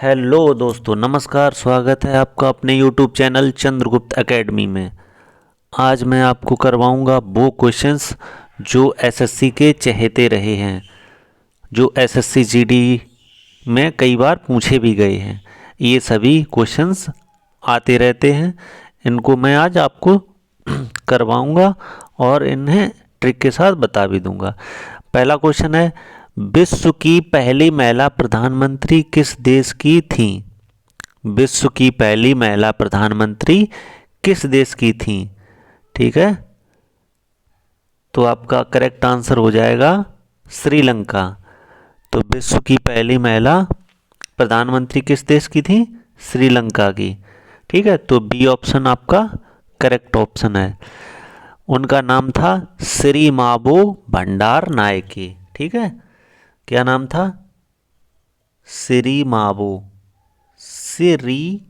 Hello दोस्तों, नमस्कार। स्वागत है आपका अपने यूट्यूब चैनल चंद्रगुप्त एकेडमी में। आज मैं आपको करवाऊंगा वो क्वेश्चंस जो एसएससी के चहेते रहे हैं, जो एसएससी जीडी में कई बार पूछे भी गए हैं। ये सभी क्वेश्चंस आते रहते हैं, इनको मैं आज आपको करवाऊंगा और इन्हें ट्रिक के साथ बता भी दूंगा। पहला क्वेश्चन है, विश्व की पहली महिला प्रधानमंत्री किस देश की थी? विश्व की पहली महिला प्रधानमंत्री किस देश की थी? ठीक है, तो आपका करेक्ट आंसर हो जाएगा श्रीलंका। तो विश्व की पहली महिला प्रधानमंत्री किस देश की थी? श्रीलंका की। ठीक है, तो बी ऑप्शन आपका करेक्ट ऑप्शन है। उनका नाम था श्री माबो भंडार नायके। ठीक है, क्या नाम था? श्री माबो, श्री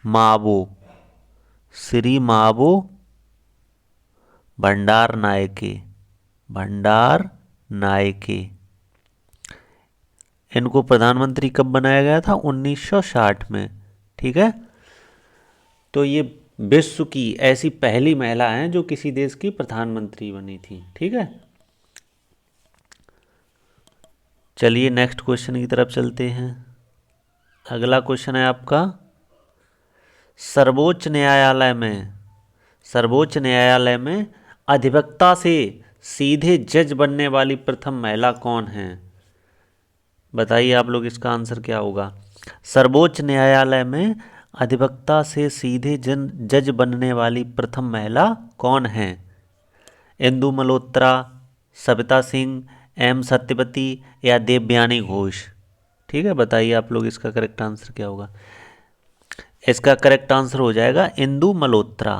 माबो, श्री माबो भंडार नायके, भंडार नायके। इनको प्रधानमंत्री कब बनाया गया था? 1960 में। ठीक है, तो ये विश्व की ऐसी पहली महिला हैं जो किसी देश की प्रधानमंत्री बनी थी। ठीक है, चलिए नेक्स्ट क्वेश्चन की तरफ चलते हैं। अगला क्वेश्चन है आपका, सर्वोच्च न्यायालय में, सर्वोच्च न्यायालय में अधिवक्ता से सीधे जज बनने वाली प्रथम महिला कौन है? बताइए आप लोग, इसका आंसर क्या होगा? सर्वोच्च न्यायालय में अधिवक्ता से सीधे जज बनने वाली प्रथम महिला कौन है? इंदु मल्होत्रा, सविता सिंह, एम सत्यवती या देवयानी घोष? ठीक है, बताइए आप लोग, इसका करेक्ट आंसर क्या होगा? इसका करेक्ट आंसर हो जाएगा इंदु मल्होत्रा।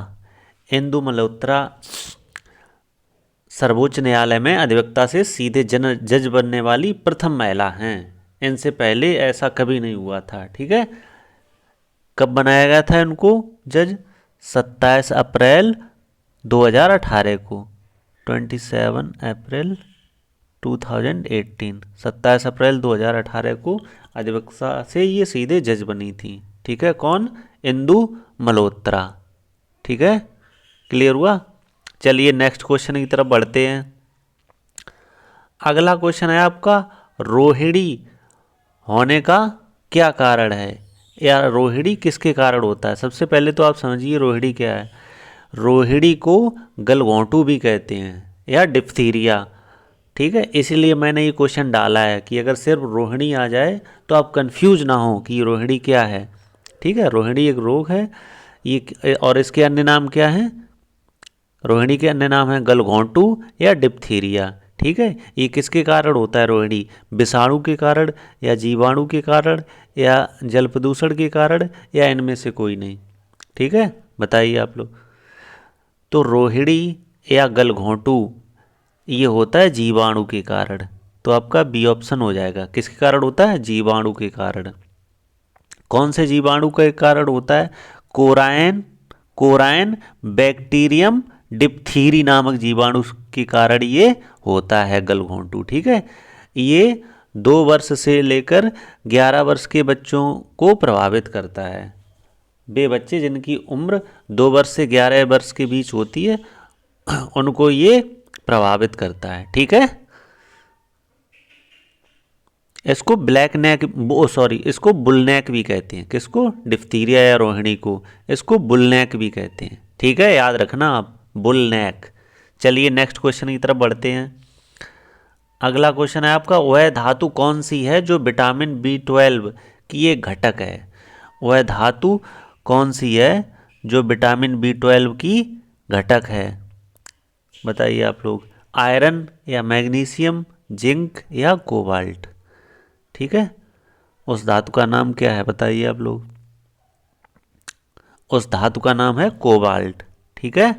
इंदु मल्होत्रा सर्वोच्च न्यायालय में अधिवक्ता से सीधे जज बनने वाली प्रथम महिला हैं। इनसे पहले ऐसा कभी नहीं हुआ था। ठीक है, कब बनाया गया था इनको जज? 27 अप्रैल 2018 को, 27 अप्रैल 2018, 27 अप्रैल 2018 को अधिवक्ता से ये सीधे जज बनी थी। ठीक है, कौन? इंदु मल्होत्रा। ठीक है, क्लियर हुआ? चलिए नेक्स्ट क्वेश्चन की तरफ बढ़ते हैं। अगला क्वेश्चन है आपका, रोहिणी होने का क्या कारण है, या रोहिणी किसके कारण होता है? सबसे पहले तो आप समझिए रोहिणी क्या है। रोहिणी को गलघोंटू भी कहते हैं या डिप्थीरिया। ठीक है, इसीलिए मैंने ये क्वेश्चन डाला है कि अगर सिर्फ रोहिणी आ जाए तो आप कंफ्यूज ना हो कि रोहिणी क्या है। ठीक है, रोहिणी एक रोग है ये, और इसके अन्य नाम क्या हैं? रोहिणी के अन्य नाम हैं गलघोंटू या डिप्थीरिया। ठीक है, ये किसके कारण होता है रोहिणी? विषाणु के कारण या जीवाणु के कारण या जल प्रदूषण के कारण या इनमें से कोई नहीं? ठीक है, बताइए आप लोग। तो रोहिणी या गलघोंटू ये होता है जीवाणु के कारण। तो आपका बी ऑप्शन हो जाएगा। किसके कारण होता है? जीवाणु के कारण। कौन से जीवाणु के कारण होता है? कोरायन, कोरायन बैक्टीरियम डिप्थीरी नामक जीवाणु के कारण ये होता है गलघोंटू। ठीक है, ये 2 वर्ष से लेकर 11 वर्ष के बच्चों को प्रभावित करता है। वे बच्चे जिनकी उम्र 2 वर्ष से 11 वर्ष के बीच होती है उनको ये प्रभावित करता है। ठीक है, इसको ब्लैक नेक, वो सॉरी, इसको बुलनेक भी कहते हैं। किसको? डिप्थीरिया या रोहिणी को इसको बुलनेक भी कहते हैं। ठीक है, याद रखना आप, बुलनेक। चलिए नेक्स्ट क्वेश्चन की तरफ बढ़ते हैं। अगला क्वेश्चन है आपका, वह धातु कौन सी है जो विटामिन B12 की एक घटक है? वह धातु कौन सी है जो विटामिन B12 की घटक है? बताइए आप लोग। आयरन या मैग्नीशियम, जिंक या कोबाल्ट? ठीक है, उस धातु का नाम क्या है? बताइए आप लोग। उस धातु का नाम है कोबाल्ट। ठीक है,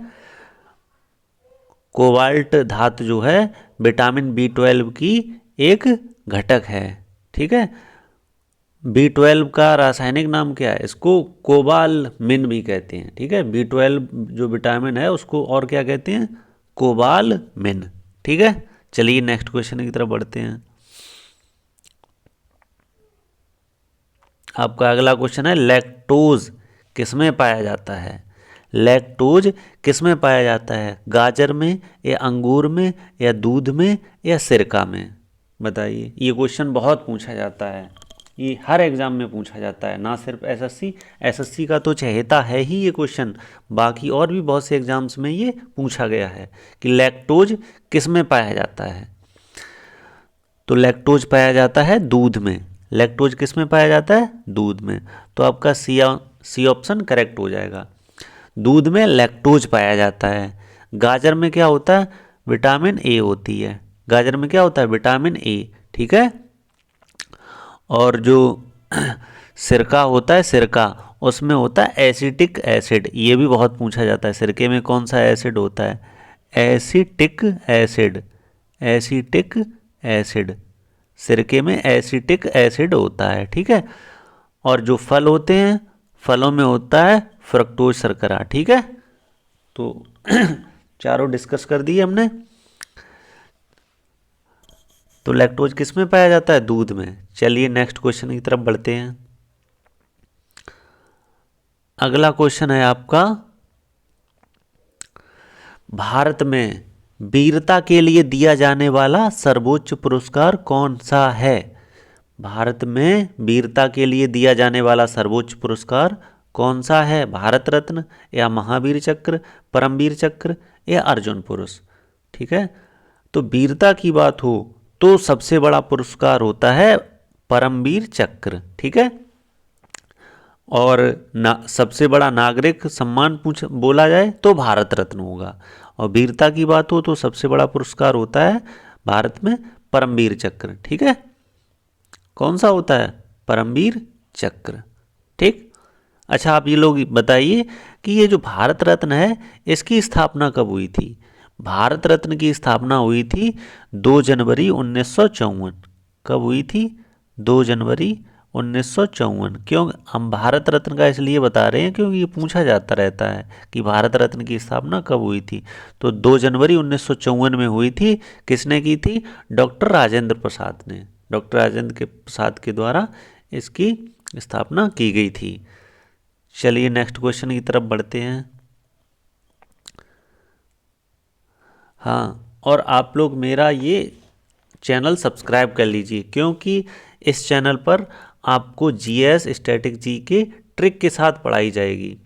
कोबाल्ट धातु जो है विटामिन B12 की एक घटक है। ठीक है, B12 का रासायनिक नाम क्या है? इसको कोबालमिन भी कहते हैं। ठीक है, B12 जो विटामिन है उसको और क्या कहते हैं? कोबालमिन। ठीक है, चलिए नेक्स्ट क्वेश्चन की तरफ बढ़ते हैं। आपका अगला क्वेश्चन है लैक्टोज किसमें पाया जाता है? लैक्टोज किसमें पाया जाता है? गाजर में या अंगूर में या दूध में या सिरका में? बताइए। ये क्वेश्चन बहुत पूछा जाता है, ये हर एग्ज़ाम में पूछा जाता है, ना सिर्फ एसएससी का तो चहेता है ही ये क्वेश्चन, बाकी और भी बहुत से एग्ज़ाम्स में ये पूछा गया है कि लैक्टोज किस में पाया जाता है। तो लैक्टोज पाया जाता है दूध में। लैक्टोज किस में पाया जाता है? दूध में। तो आपका सी ऑप्शन करेक्ट हो जाएगा। दूध में लैक्टोज पाया जाता है। गाजर में क्या होता है? विटामिन ए होती है। गाजर में क्या होता है? विटामिन ए, ठीक है। और जो सिरका होता है, सिरका उसमें होता है एसिटिक एसिड। ये भी बहुत पूछा जाता है, सिरके में कौन सा एसिड होता है? Acetic acid. एसिटिक एसिड, सिरके में एसिटिक एसिड होता है, ठीक है। और जो फल होते हैं, फलों में होता है फ्रक्टोज शर्करा, ठीक है। तो चारों डिस्कस कर दिए हमने। तो लैक्टोज किस में पाया जाता है? दूध में। चलिए नेक्स्ट क्वेश्चन की तरफ बढ़ते हैं। अगला क्वेश्चन है आपका, भारत में वीरता के लिए दिया जाने वाला सर्वोच्च पुरस्कार कौन सा है? भारत में वीरता के लिए दिया जाने वाला सर्वोच्च पुरस्कार कौन सा है? भारत रत्न या महावीर चक्र, परमवीर चक्र या अर्जुन पुरस्कार, ठीक है। तो वीरता की बात हो तो सबसे बड़ा पुरस्कार होता है परमवीर चक्र, ठीक है। और सबसे बड़ा नागरिक सम्मान बोला जाए तो भारत रत्न होगा। और वीरता की बात हो तो सबसे बड़ा पुरस्कार होता है भारत में परमवीर चक्र, ठीक है। कौन सा होता है? परमवीर चक्र, ठीक। अच्छा, आप ये लोग बताइए कि ये जो भारत रत्न है इसकी स्थापना कब हुई थी? भारत रत्न की स्थापना हुई थी 2 जनवरी 1954। कब हुई थी? 2 जनवरी 1954। क्यों हम भारत रत्न का इसलिए बता रहे हैं क्योंकि ये पूछा जाता रहता है कि भारत रत्न की स्थापना कब हुई थी। तो 2 जनवरी 1954 में हुई थी। किसने की थी? डॉक्टर राजेंद्र प्रसाद ने। डॉक्टर राजेंद्र प्रसाद के द्वारा इसकी स्थापना की गई थी। चलिए नेक्स्ट क्वेश्चन की तरफ बढ़ते हैं। हाँ, और आप लोग मेरा ये चैनल सब्सक्राइब कर लीजिए, क्योंकि इस चैनल पर आपको जीएस स्टैटिक जी के ट्रिक के साथ पढ़ाई जाएगी।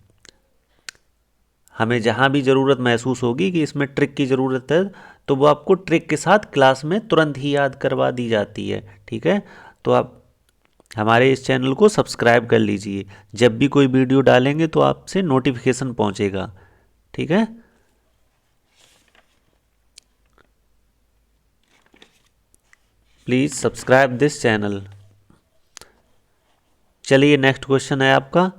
हमें जहाँ भी ज़रूरत महसूस होगी कि इसमें ट्रिक की ज़रूरत है, तो वो आपको ट्रिक के साथ क्लास में तुरंत ही याद करवा दी जाती है, ठीक है। तो आप हमारे इस चैनल को सब्सक्राइब कर लीजिए, जब भी कोई वीडियो डालेंगे तो आपसे नोटिफिकेशन पहुंचेगा, ठीक है। Please subscribe this channel. चलिए नेक्स्ट क्वेश्चन है आपका,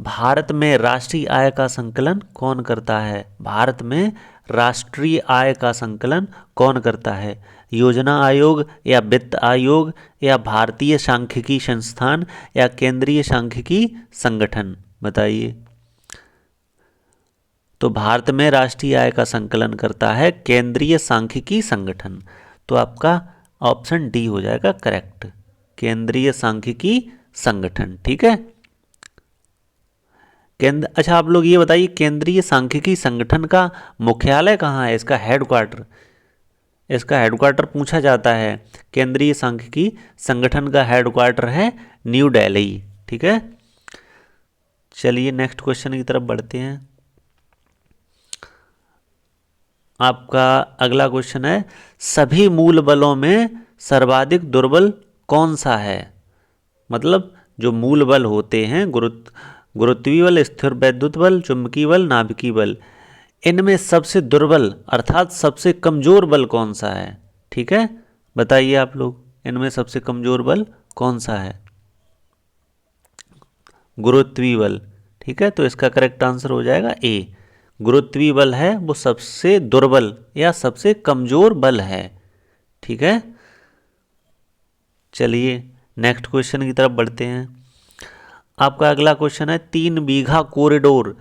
भारत में राष्ट्रीय आय का संकलन कौन करता है? भारत में राष्ट्रीय आय का संकलन कौन करता है? योजना आयोग या वित्त आयोग या भारतीय सांख्यिकी संस्थान या केंद्रीय सांख्यिकी संगठन? बताइए। तो भारत में राष्ट्रीय आय का संकलन करता है केंद्रीय सांख्यिकी संगठन। तो आपका ऑप्शन डी हो जाएगा करेक्ट, केंद्रीय सांख्यिकी संगठन, ठीक है। अच्छा, आप लोग ये बताइए, केंद्रीय सांख्यिकी संगठन का मुख्यालय कहाँ है? इसका हेडक्वार्टर, इसका हेडक्वार्टर पूछा जाता है। केंद्रीय सांख्यिकी संगठन का हेडक्वार्टर है न्यू दिल्ली, ठीक है। चलिए नेक्स्ट क्वेश्चन की तरफ बढ़ते हैं। आपका अगला क्वेश्चन है, सभी मूल बलों में सर्वाधिक दुर्बल कौन सा है? मतलब जो मूल बल होते हैं, गुरुत्वीय बल, स्थिर वैद्युत बल, चुंबकीय बल, नाभिकीय बल, इनमें सबसे दुर्बल अर्थात सबसे कमजोर बल कौन सा है? ठीक है, बताइए आप लोग, इनमें सबसे कमजोर बल कौन सा है? गुरुत्वीय बल, ठीक है। तो इसका करेक्ट आंसर हो जाएगा ए, गुरुत्वीय बल है वो सबसे दुर्बल या सबसे कमजोर बल है, ठीक है। चलिए नेक्स्ट क्वेश्चन की तरफ बढ़ते हैं। आपका अगला क्वेश्चन है, 3 बीघा कॉरिडोर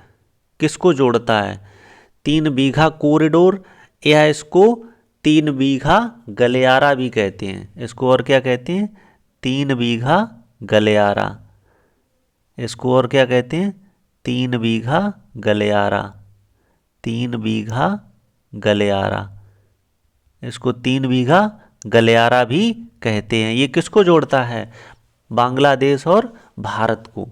किसको जोड़ता है? 3 बीघा कॉरिडोर, या इसको 3 बीघा गलियारा भी कहते हैं। इसको और क्या कहते हैं? 3 बीघा गलियारा, इसको और क्या कहते हैं? 3 बीघा गलियारा। 3 बीघा गलियारा, इसको 3 बीघा गलियारा भी कहते हैं। ये किसको जोड़ता है? बांग्लादेश और भारत को।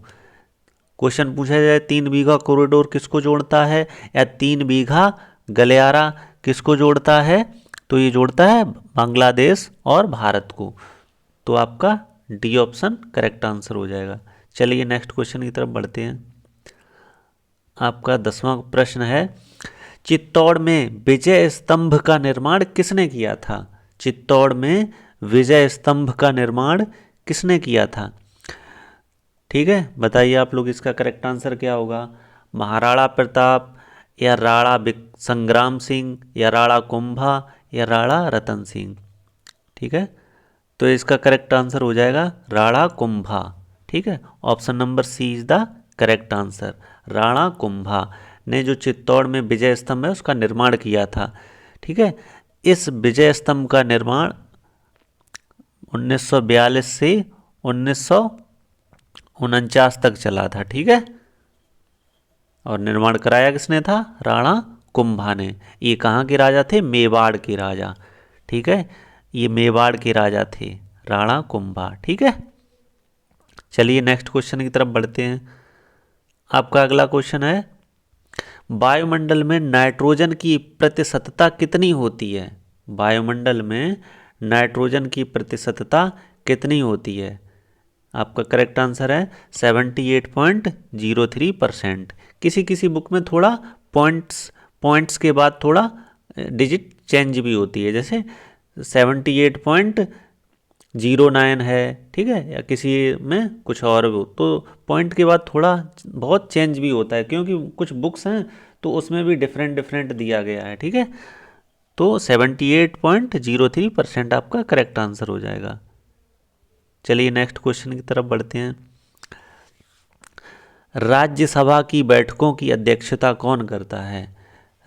क्वेश्चन पूछा जाए 3 बीघा कॉरिडोर किसको जोड़ता है या 3 बीघा गलियारा किसको जोड़ता है, तो ये जोड़ता है बांग्लादेश और भारत को। तो आपका डी ऑप्शन करेक्ट आंसर हो जाएगा। चलिए नेक्स्ट क्वेश्चन की तरफ बढ़ते हैं। आपका 10वां प्रश्न है, चित्तौड़ में विजय स्तंभ का निर्माण किसने किया था? चित्तौड़ में विजय स्तंभ का निर्माण किसने किया था? ठीक है, बताइए आप लोग इसका करेक्ट आंसर क्या होगा? महाराणा प्रताप या राणा संग्राम सिंह या राणा कुंभा या राणा रतन सिंह? ठीक है, तो इसका करेक्ट आंसर हो जाएगा राणा कुंभा। ठीक है, option number C is the correct answer. Rana Kumbha ने जो चित्तौड़ में विजय स्तंभ है उसका निर्माण किया था। ठीक है, इस विजय स्तंभ का निर्माण 1942 से 1949 तक चला था। ठीक है, और निर्माण कराया किसने था? राणा कुंभा ने। ये कहाँ के राजा थे? मेवाड़ के राजा। ठीक है, ये मेवाड़ के राजा थे राणा कुंभा। ठीक है, चलिए नेक्स्ट क्वेश्चन की तरफ बढ़ते हैं। आपका अगला क्वेश्चन है, वायुमंडल में नाइट्रोजन की प्रतिशतता कितनी होती है? वायुमंडल में नाइट्रोजन की प्रतिशतता कितनी होती है? आपका करेक्ट आंसर है 78.03%। किसी किसी बुक में थोड़ा पॉइंट्स के बाद थोड़ा डिजिट चेंज भी होती है, जैसे 78.09 है। ठीक है, या किसी में कुछ और भी हो तो पॉइंट के बाद थोड़ा बहुत चेंज भी होता है, क्योंकि कुछ बुक्स हैं तो उसमें भी डिफरेंट डिफरेंट दिया गया है। ठीक है, तो 78.03% आपका करेक्ट आंसर हो जाएगा। चलिए नेक्स्ट क्वेश्चन की तरफ बढ़ते हैं। राज्यसभा की बैठकों की अध्यक्षता कौन करता है?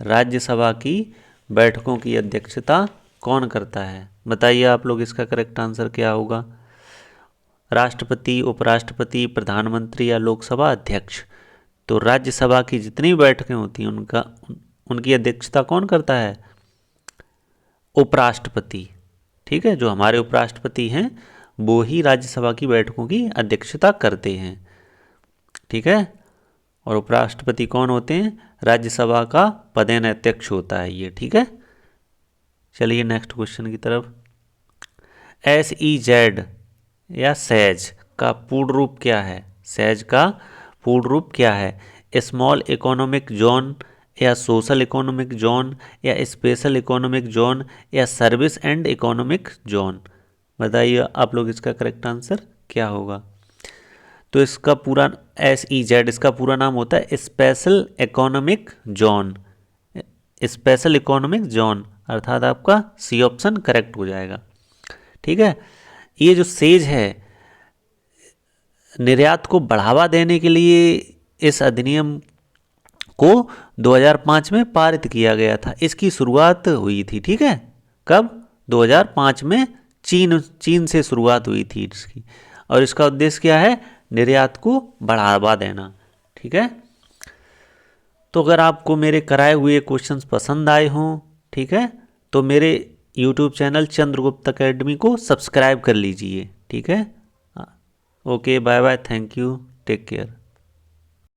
राज्यसभा की बैठकों की अध्यक्षता कौन करता है? बताइए आप लोग इसका करेक्ट आंसर क्या होगा? राष्ट्रपति, उपराष्ट्रपति, प्रधानमंत्री या लोकसभा अध्यक्ष? तो राज्यसभा की जितनी बैठकें होती हैं उनकी अध्यक्षता कौन करता है? उपराष्ट्रपति। ठीक है, जो हमारे उपराष्ट्रपति हैं वो ही राज्यसभा की बैठकों की अध्यक्षता करते हैं। ठीक है, और उपराष्ट्रपति कौन होते हैं? राज्यसभा का पदेन अध्यक्ष होता है ये। ठीक है, चलिए नेक्स्ट क्वेश्चन की तरफ। SEZ या सैज का पूर्ण रूप क्या है? सैज का पूर्ण रूप क्या है? स्मॉल इकोनॉमिक जोन या सोशल इकोनॉमिक जोन या स्पेशल इकोनॉमिक जोन या सर्विस एंड इकोनॉमिक जोन? बताइए आप लोग इसका करेक्ट आंसर क्या होगा? तो इसका पूरा SEZ इसका पूरा नाम होता है special economic zone. Special economic zone अर्थात आपका सी ऑप्शन करेक्ट हो जाएगा। ठीक है, ये जो सेज है निर्यात को बढ़ावा देने के लिए इस अधिनियम को 2005 में पारित किया गया था। इसकी शुरुआत हुई थी। ठीक है, कब? 2005 में चीन से शुरुआत हुई थी इसकी, और इसका उद्देश्य क्या है? निर्यात को बढ़ावा देना। ठीक है, तो अगर आपको मेरे कराए हुए क्वेश्चंस पसंद आए हों, ठीक है, तो मेरे YouTube चैनल चंद्रगुप्त एकेडमी को सब्सक्राइब कर लीजिए। ठीक है, okay, bye bye, thank you, take care.